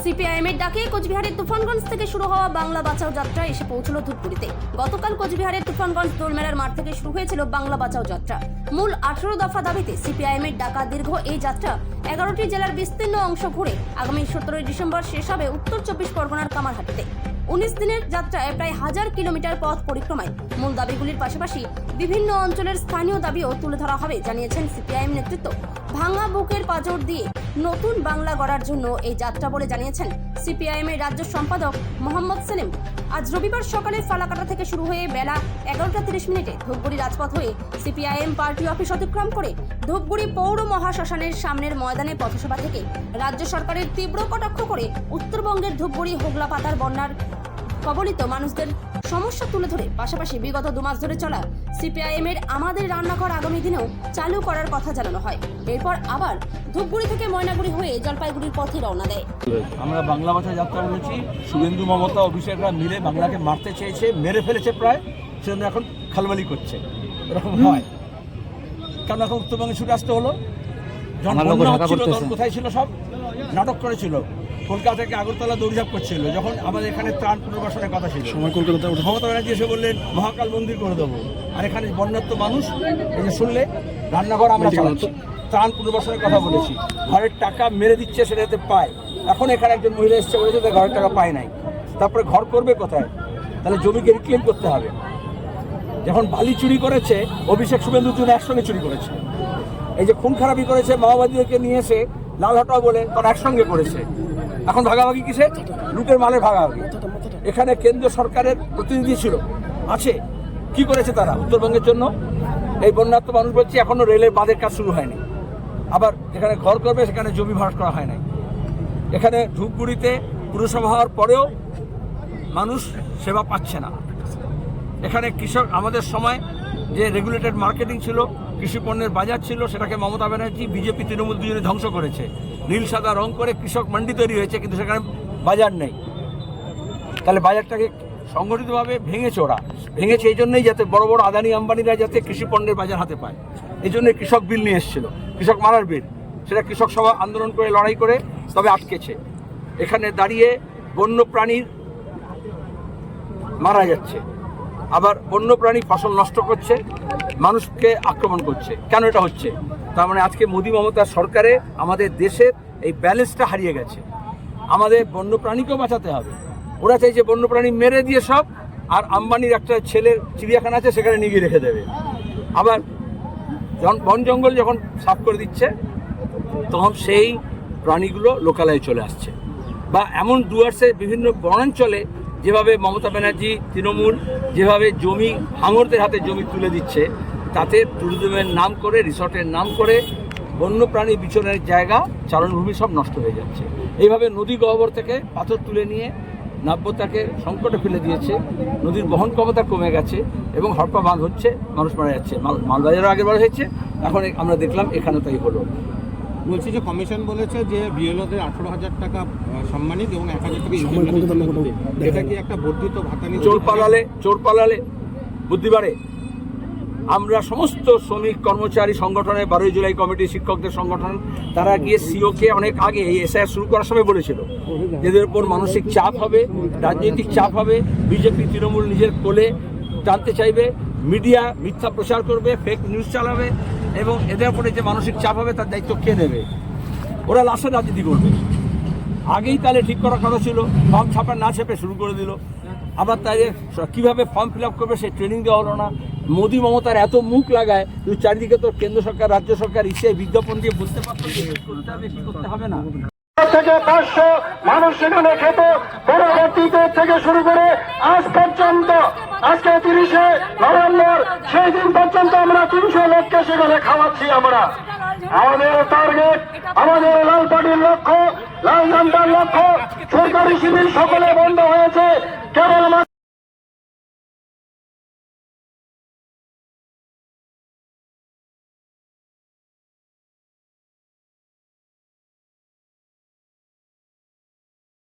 সিপিআইএমের ডাকে কোচবিহারের তুফানগঞ্জ থেকে শুরু হওয়া বাংলা বাঁচাও যাত্রা এসে পৌঁছল ধূপগুড়িতে। গতকাল কোচবিহারের তুফানগঞ্জ দোলমেলার মাঠ থেকে শুরু হয়েছিল বাংলা বাঁচাও যাত্রা। মূল 18 দফা দাবিতে সিপিআইএমের ডাকা দীর্ঘ এই যাত্রা 11টি জেলার বিস্তীর্ণ অংশ ঘুরে আগামী 17 ডিসেম্বর শেষ হবে উত্তর 24 পরগনার কামারহাটিতে। 19 দিনের যাত্রায় প্রায় 1000 কিলোমিটার পথ পরিক্রমায় মূল দাবিগুলির পাশাপাশি বিভিন্ন অঞ্চলের স্থানীয় দাবিও তুলে ধরা হবে জানিয়েছেন সিপিআইএম নেতৃত্ব। ভাঙা বুকের পাঁজর দিয়ে নতুন বাংলা গড়ার জন্য এই যাত্রা বলে জানিয়েছেন সিপিআইএমের রাজ্য সম্পাদক মোহাম্মদ সেলিম। আজ রবিবার সকালে ফালাকাটা থেকে শুরু হয়ে বেলা 11:30 ধূপগুড়ি রাজপথ হয়ে সিপিআইএম পার্টি অফিস অতিক্রম করে ধূপগুড়ি পৌর মহাশ্মশানের সামনের ময়দানে পথসভা থেকে রাজ্য সরকারের তীব্র কটাক্ষ করে উত্তরবঙ্গের ধূপগুড়ি হোগলা পাতার বন্যার কবলিত মানুষদের সমস্যা তুলে ধরে পাশাপাশি বিগত 2 মাস ধরে চলা সিপিআইএমের আমাদের রান্নাঘর আগামী দিনেও চালু করার কথা জানানো হয়। এরপর আবার ধূপগুড়ি থেকে ময়নাগুড়ি হয়ে জলপাইগুড়ির পথে রওনা দেয়। আমরা বাংলা ভাষা যাত্রা বলেছি, শুভেন্দু মমতা অভিষেকরা মিলে বাংলাকে মারতে চেয়েছে, মেরে ফেলেছে প্রায়, সেজন্য এখন খালবালি করছে। এরকম হয় কারণ এখন উত্তরবঙ্গে ছুটে আসতে হলো। যখন বন্যা হচ্ছিল তখন কোথায় ছিল? সব নাটক করেছিল, কলকাতা থেকে আগরতলা দৌড়ঝাঁপ করছিল। যখন আমাদের এখানে ত্রাণ পুনর্বাসনের কথা ছিল, মমতা ব্যানার্জি এসে বললেন মহাকাল মন্দির করে দেবো। আর এখানে বন্যাত্ম মানুষ এই যে শুনলে রান্নাঘর আমরা চালাচ্ছি, ত্রাণ পুনর্বাসনের কথা বলেছি, ঘরের টাকা মেরে দিচ্ছে সেটা যাতে পায়। এখন এখানে একজন মহিলা এসছে বলেছে যে ঘরের টাকা পায় নাই, তারপরে ঘর করবে কোথায়? তাহলে জমিকে রিক্লেম করতে হবে। যখন বালি চুরি করেছে অভিষেক শুভেন্দুর জন্য একসঙ্গে চুরি করেছে। এই যে খুন খারাপি করেছে মাওবাদীদেরকে নিয়ে এসে লাল হটাও বলে তারা একসঙ্গে করেছে। এখন ভাগাভাগি কিসে? লুটের মালের ভাগাভাগি। এখানে কেন্দ্রীয় সরকারের প্রতিনিধি ছিল, আছে, কি করেছে তারা উত্তরবঙ্গের জন্য? এই বন্যাত্ম মানুষ বলছে এখনো রেলের বাঁধের কাজ শুরু হয়নি। আবার যেখানে ঘর করবে সেখানে জমি ভাগ করা হয় নাই। এখানে ধূপগুড়িতে পুরসভা হওয়ার পরেও মানুষ সেবা পাচ্ছে না। এখানে কৃষক, আমাদের সময় যে রেগুলেটেড মার্কেটিং ছিল, কৃষি পণ্যের বাজার ছিল, সেটাকে মমতা ব্যানার্জি বিজেপি তৃণমূল দুজনে ধ্বংস করেছে। নীল সাদা রং করে কৃষক মান্ডি তৈরি হয়েছে, কিন্তু সেখানে বাজার নেই। তাহলে বাজারটাকে সংগঠিতভাবে ভেঙেছে ওরা। ভেঙেছে এই জন্যই যাতে বড় বড় আদানি আম্বানিরা যাতে কৃষি পণ্যের বাজার হাতে পায়। এই জন্য কৃষক বিল নিয়ে এসেছিল, কৃষক মারার বিল। সেটা কৃষক সভা আন্দোলন করে লড়াই করে তবে আটকেছে। এখানে দাঁড়িয়ে বন্য প্রাণীর মারা যাচ্ছে, আবার বন্যপ্রাণী ফসল নষ্ট করছে, মানুষকে আক্রমণ করছে। কেন এটা হচ্ছে? তার মানে আজকে মোদী মমতার সরকারে আমাদের দেশের এই ব্যালেন্সটা হারিয়ে গেছে। আমাদের বন্যপ্রাণীকেও বাঁচাতে হবে। ওরা চাইছে বন্যপ্রাণী মেরে দিয়ে সব, আর আম্বানির একটা ছেলের চিড়িয়াখানা আছে সেখানে নিয়ে গিয়ে রেখে দেবে। আবার বন জঙ্গল যখন সাফ করে দিচ্ছে তখন সেই প্রাণীগুলো লোকালয়ে চলে আসছে। বা এমন ডুয়ার্সে বিভিন্ন বনাঞ্চলে যেভাবে মমতা ব্যানার্জি তৃণমূল যেভাবে জমি হাঙরদের হাতে জমি তুলে দিচ্ছে, তাতে ট্যুরিজমের নাম করে, রিসর্টের নাম করে বন্যপ্রাণী বিচরণের জায়গা, চারণভূমি সব নষ্ট হয়ে যাচ্ছে। এইভাবে নদী গহ্বর থেকে পাথর তুলে নিয়ে নাব্যতাকে সংকটে ফেলে দিয়েছে। নদীর বহন ক্ষমতা কমে গেছে এবং হরপা বাঁধ হচ্ছে, মানুষ মারা যাচ্ছে। মালবাজারও আগের বার হয়েছে, এখন আমরা দেখলাম এখানে তাই হলো। বলছি যে কমিশন বলেছে যে বিএলওদের 18,000 টাকা সম্মানিত এবং 1,000 টাকা এটা কি একটা বর্ধিত ভাতা? চোর পালালে বুদ্ধি বাড়ে। আমরা সমস্ত শ্রমিক কর্মচারী সংগঠনের 12 জুলাই কমিটি, শিক্ষকদের সংগঠন, তারা গিয়ে সিওকে অনেক আগে এই এসআইআর শুরু করার সময় বলেছিল এদের উপর মানসিক চাপ হবে, রাজনৈতিক চাপ হবে, বিজেপি তৃণমূল নিজের কোলে টানতে চাইবে, মিডিয়া মিথ্যা প্রচার করবে, ফেক নিউজ চালাবে, এবং এদের উপরে যে মানসিক চাপ হবে তার দায়িত্ব কে নেবে? ওরা লাশের রাজনীতি করবে। আগেই তাহলে ঠিক করার কথা ছিল, ফর্ম ছাপা না ছেপে শুরু করে দিল। আবার তাই কীভাবে ফর্ম ফিল আপ করবে সেই ট্রেনিং দেওয়া হলো না। মোদী মমতার এত মুখ লাগায়, তুই চারিদিকে তো কেন্দ্র সরকার, রাজ্য সরকার ইসে বিজ্ঞাপন দিয়ে বলতে পারতো কি করতে হবে, কি করতে হবে না। থেকে 500 মানুষ সেখানে খেত। পরবর্তীতে থেকে শুরু করে আজ পর্যন্ত, আজকে 30শে নভেম্বর, সেই দিন পর্যন্ত আমরা 300 লোককে সেখানে খাওয়াচ্ছি। আমরা আমাদের টার্গেট, আমাদের লাল পার্টির লক্ষ্য, লাল ঝান্ডার লক্ষ্য, সরকারি শিবির সকলে বন্ধ হয়েছে। কেবল